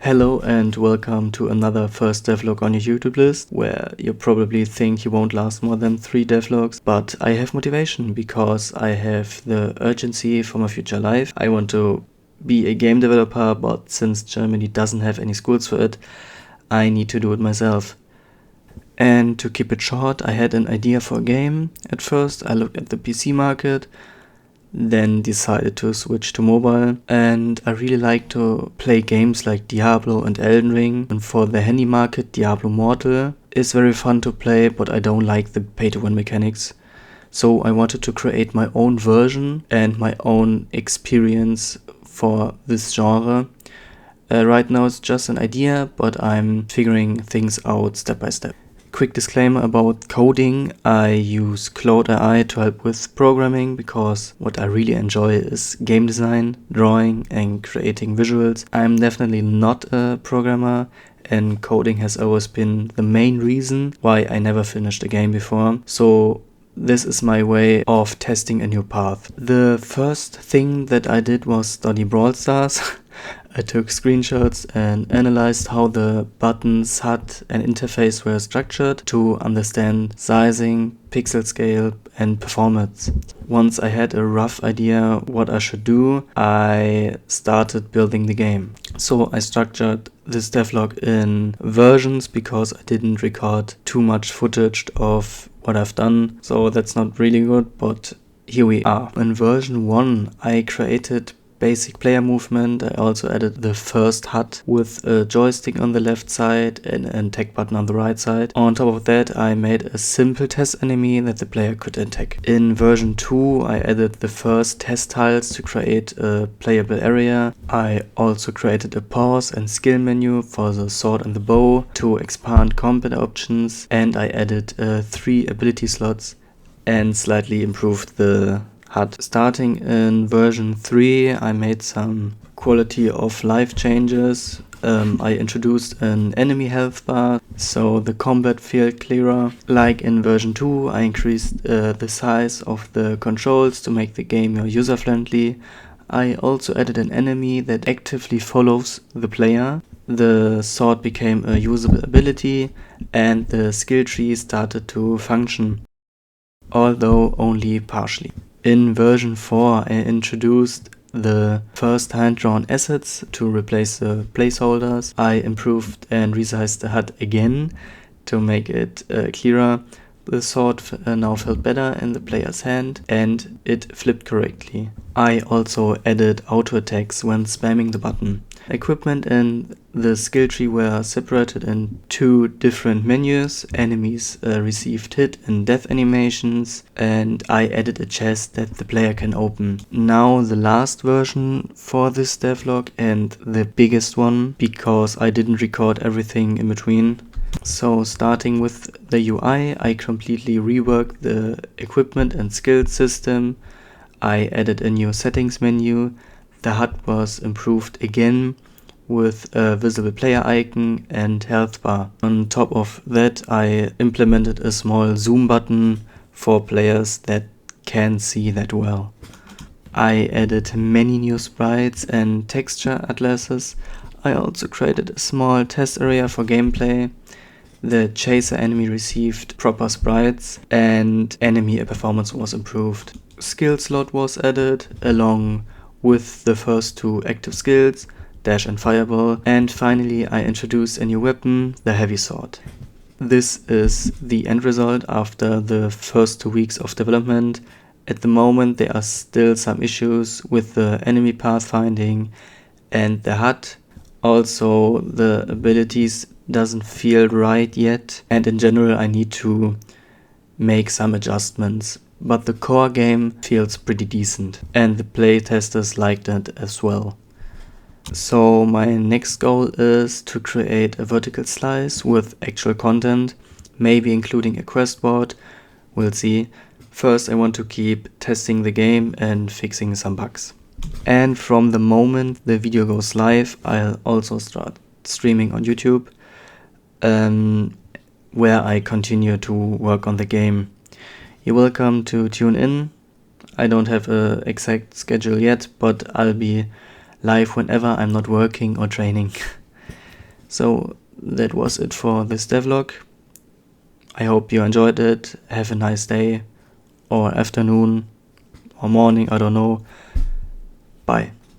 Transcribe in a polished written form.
Hello and welcome to another first devlog on your YouTube list, where you probably think you won't last more than 3 devlogs, but I have motivation because I have the urgency for my future life. I want to be a game developer, but since Germany doesn't have any schools for it, I need to do it myself. And to keep it short, I had an idea for a game. At first I looked at the PC market, then decided to switch to mobile, and I really like to play games like Diablo and Elden Ring, and for the handy market Diablo Mortal is very fun to play, but I don't like the pay-to-win mechanics. So I wanted to create my own version and my own experience for this genre. Right now it's just an idea, but I'm figuring things out step by step. Quick disclaimer about coding: I use Claude AI to help with programming because what I really enjoy is game design, drawing and creating visuals. I'm definitely not a programmer, and coding has always been the main reason why I never finished a game before. So this is my way of testing a new path. The first thing that I did was study Brawl Stars. I took screenshots and analyzed how the buttons, HUD and interface were structured to understand sizing, pixel scale and performance. Once I had a rough idea what I should do, I started building the game. So I structured this devlog in versions because I didn't record too much footage of what I've done, so that's not really good, but here we are. In version 1 I created basic player movement. I also added the first HUD with a joystick on the left side and an attack button on the right side. On top of that I made a simple test enemy that the player could attack. In version 2 I added the first test tiles to create a playable area. I also created a pause and skill menu for the sword and the bow to expand combat options, and I added 3 ability slots and slightly improved the HUD. Starting in version 3 I made some quality of life changes. I introduced an enemy health bar so the combat felt clearer. Like in version 2 I increased the size of the controls to make the game more user friendly. I also added an enemy that actively follows the player. The sword became a usable ability and the skill tree started to function, although only partially. In version 4 I introduced the first hand-drawn assets to replace the placeholders. I improved and resized the HUD again to make it clearer. The sword now felt better in the player's hand and it flipped correctly. I also added auto attacks when spamming the button. Equipment and the skill tree were separated in 2 different menus. Enemies received hit and death animations, and I added a chest that the player can open. Now the last version for this devlog and the biggest one, because I didn't record everything in between. So starting with the UI, I completely reworked the equipment and skill system. I added a new settings menu. The HUD was improved again with a visible player icon and health bar. On top of that I implemented a small zoom button for players that can't see that well. I added many new sprites and texture atlases. I also created a small test area for gameplay. The chaser enemy received proper sprites and enemy performance was improved. Skill slot was added along with the first 2 active skills, dash and fireball, and finally I introduced a new weapon, the heavy sword. This is the end result after the first 2 weeks of development. At the moment there are still some issues with the enemy pathfinding and the HUD. Also the abilities doesn't feel right yet, and in general I need to make some adjustments. But the core game feels pretty decent and the playtesters liked it as well. So my next goal is to create a vertical slice with actual content, maybe including a quest board, we'll see. First I want to keep testing the game and fixing some bugs. And from the moment the video goes live I'll also start streaming on YouTube, where I continue to work on the game. You're welcome to tune in. I don't have an exact schedule yet, but I'll be live whenever I'm not working or training. So that was it for this devlog. I hope you enjoyed it. Have a nice day or afternoon or morning, I don't know. Bye.